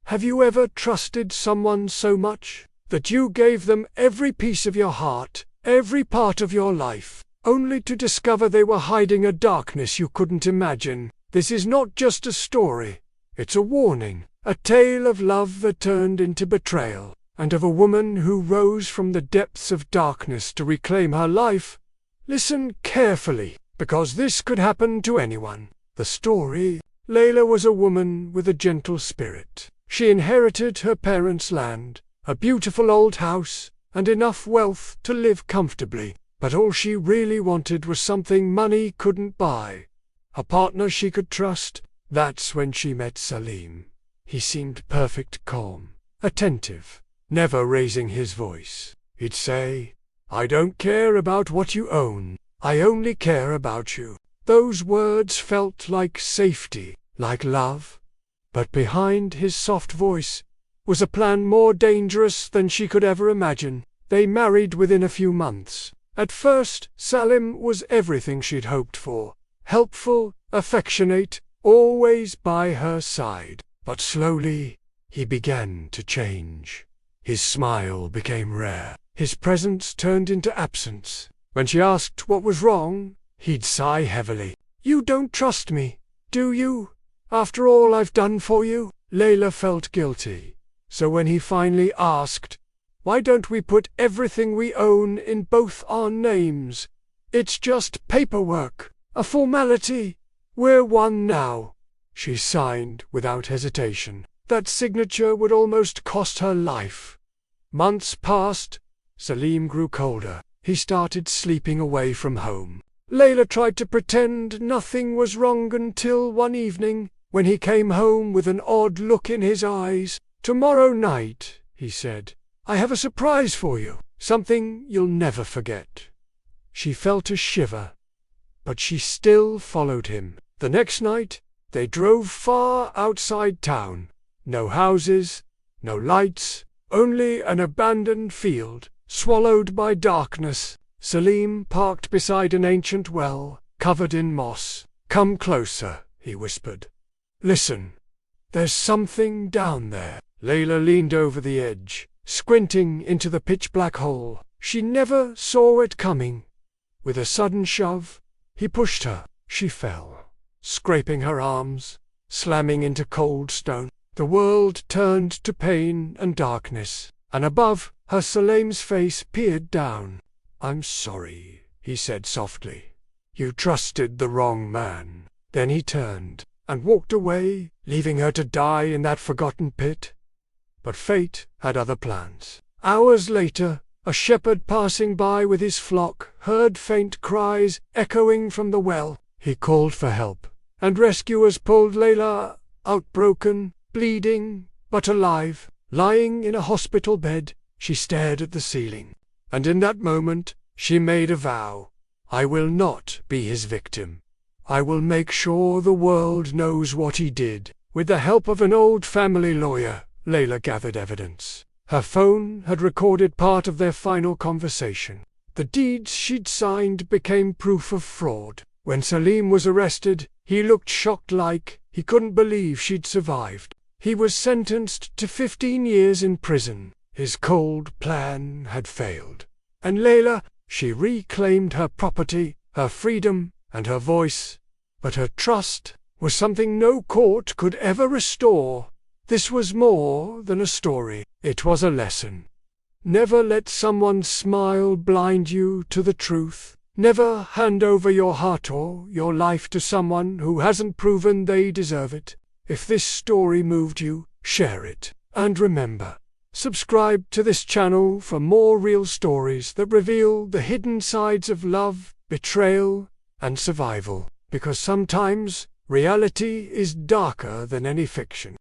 Have you ever trusted someone so much that you gave them every piece of your heart, every part of your life, only to discover they were hiding a darkness you couldn't imagine? This is not just a story. It's a warning, a tale of love that turned into betrayal, and of a woman who rose from the depths of darkness to reclaim her life. Listen carefully, because this could happen to anyone. The story: Layla was a woman with a gentle spirit. She inherited her parents' land, a beautiful old house, and enough wealth to live comfortably. But all she really wanted was something money couldn't buy: a partner she could trust. That's when she met Salim. He seemed perfect, calm, attentive, never raising his voice. He'd say, "I don't care about what you own. I only care about you." Those words felt like safety, like love. But behind his soft voice was a plan more dangerous than she could ever imagine. They married within a few months. At first, Salim was everything she'd hoped for: helpful, affectionate, always by her side. But slowly, he began to change. His smile became rare. His presence turned into absence. When she asked what was wrong, he'd sigh heavily. "You don't trust me, do you? After all I've done for you?" Layla felt guilty. So when he finally asked, "Why don't we put everything we own in both our names? It's just paperwork, a formality. We're one now," she signed without hesitation. That signature would almost cost her life. Months passed. Salim grew colder. He started sleeping away from home. Layla tried to pretend nothing was wrong until one evening, when he came home with an odd look in his eyes. "Tomorrow night," he said, "I have a surprise for you, something you'll never forget." She felt a shiver, but she still followed him. The next night, they drove far outside town. No houses, no lights, only an abandoned field, swallowed by darkness. Salim parked beside an ancient well, covered in moss. "Come closer," he whispered. "Listen, there's something down there." Layla leaned over the edge, squinting into the pitch-black hole. She never saw it coming. With a sudden shove, he pushed her. She fell, scraping her arms, slamming into cold stone. The world turned to pain and darkness, and above her Salim's face peered down. "I'm sorry," he said softly. "You trusted the wrong man." Then he turned and walked away, leaving her to die in that forgotten pit. But fate had other plans. Hours later, a shepherd passing by with his flock heard faint cries echoing from the well. He called for help, and rescuers pulled Layla out, broken, bleeding, but alive. Lying in a hospital bed, she stared at the ceiling. And in that moment, she made a vow: "I will not be his victim. I will make sure the world knows what he did." With the help of an old family lawyer, Layla gathered evidence. Her phone had recorded part of their final conversation. The deeds she'd signed became proof of fraud. When Salim was arrested, he looked shocked, like he couldn't believe she'd survived. He was sentenced to 15 years in prison. His cold plan had failed. And Layla, she reclaimed her property, her freedom, and her voice. But her trust was something no court could ever restore. This was more than a story. It was a lesson. Never let someone's smile blind you to the truth. Never hand over your heart or your life to someone who hasn't proven they deserve it. If this story moved you, share it. And remember, subscribe to this channel for more real stories that reveal the hidden sides of love, betrayal, and survival. Because sometimes reality is darker than any fiction.